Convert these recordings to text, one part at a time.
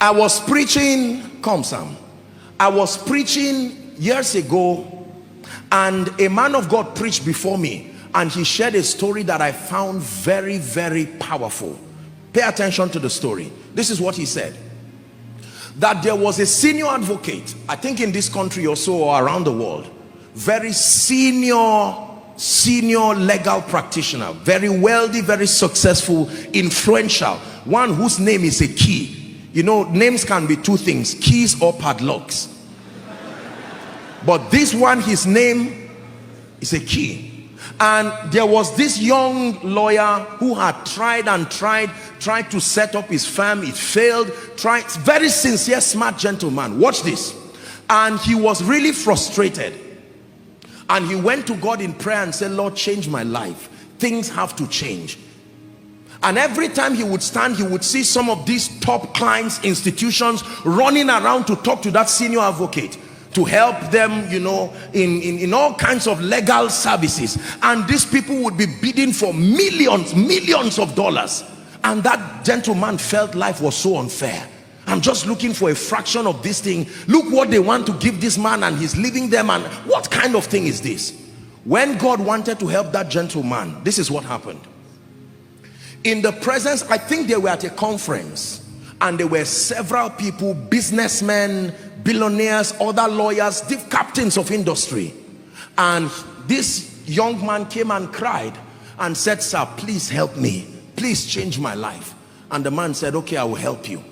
I was preaching, come Sam, I was preaching years ago, and a man of God preached before me, and he shared a story that I found very, very powerful. Pay attention to the story. This is what he said. That there was a senior advocate, I think in this country or so, or around the world, very senior legal practitioner, very wealthy, very successful, influential, one whose name is a key. You know, names can be two things, keys or padlocks. But this one, his name is a key. And there was this young lawyer who had tried to set up his firm. It failed. Very sincere, smart gentleman. Watch this. And he was really frustrated. And he went to God in prayer and said, Lord, change my life. Things have to change. And every time he would stand, he would see some of these top clients, institutions running around to talk to that senior advocate, to help them, you know, in all kinds of legal services. And these people would be bidding for millions of dollars. And that gentleman felt life was so unfair. I'm just looking for a fraction of this thing. Look what they want to give this man, and he's leaving them. And what kind of thing is this? When God wanted to help that gentleman, this is what happened. In the presence, I think they were at a conference, and there were several people, businessmen, billionaires, other lawyers, the captains of industry. And this young man came and cried and said, sir, please help me. Please change my life. And the man said, okay, I will help you.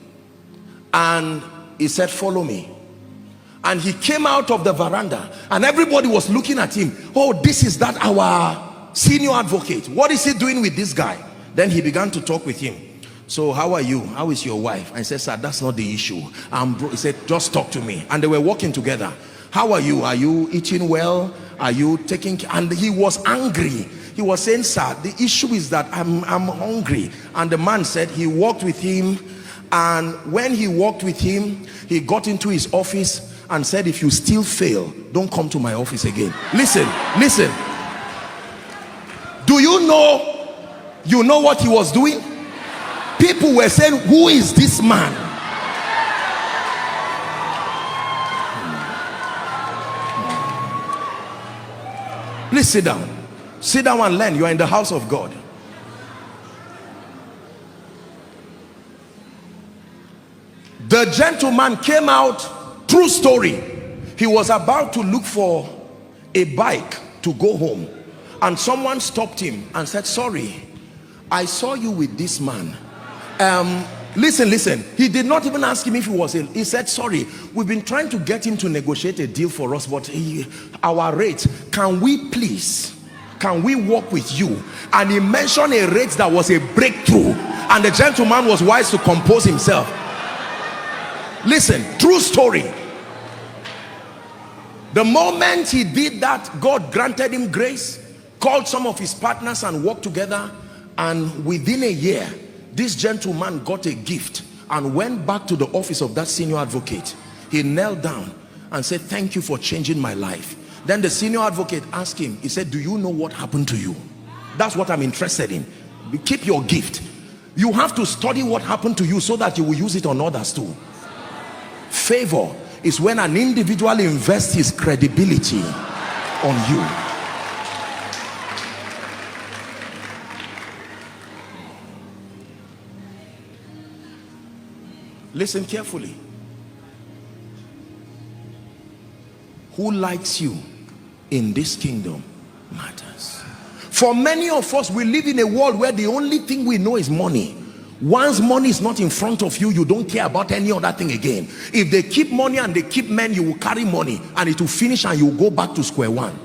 And he said, follow me. And he came out of the veranda, and everybody was looking at him. Oh, this is that our senior advocate. What is he doing with this guy? Then he began to talk with him. So how are you? How is your wife? I said, sir, that's not the issue. He said, just talk to me. And they were walking together. How are you? Are you eating well? Are you taking care? And he was angry. He was saying, sir, the issue is that I'm hungry. And the man said he walked with him. And when he walked with him, he got into his office and said, if you still fail, don't come to my office again. Listen. Do you know what he was doing? People were saying, who is this man? Please sit down. Sit down and learn. You are in the house of God. The gentleman came out, true story. He was about to look for a bike to go home, and someone stopped him and said, sorry, I saw you with this man. Listen. He did not even ask him if he was ill. He said, sorry, we've been trying to get him to negotiate a deal for us, but our rate, can we work with you? And he mentioned a rate that was a breakthrough, and the gentleman was wise to compose himself. Listen, true story. The moment he did that, God granted him grace, called some of his partners and worked together. And within a year, this gentleman got a gift and went back to the office of that senior advocate. He knelt down and said, thank you for changing my life. Then the senior advocate asked him, he said, do you know what happened to you? That's what I'm interested in. Keep your gift. You have to study what happened to you so that you will use it on others too. Favor is when an individual invests his credibility on you. Listen carefully. Who likes you in this kingdom matters. For many of us, we live in a world where the only thing we know is money. Once money is not in front of you, you don't care about any other thing again. If they keep money and they keep men, you will carry money and it will finish and you will go back to square one.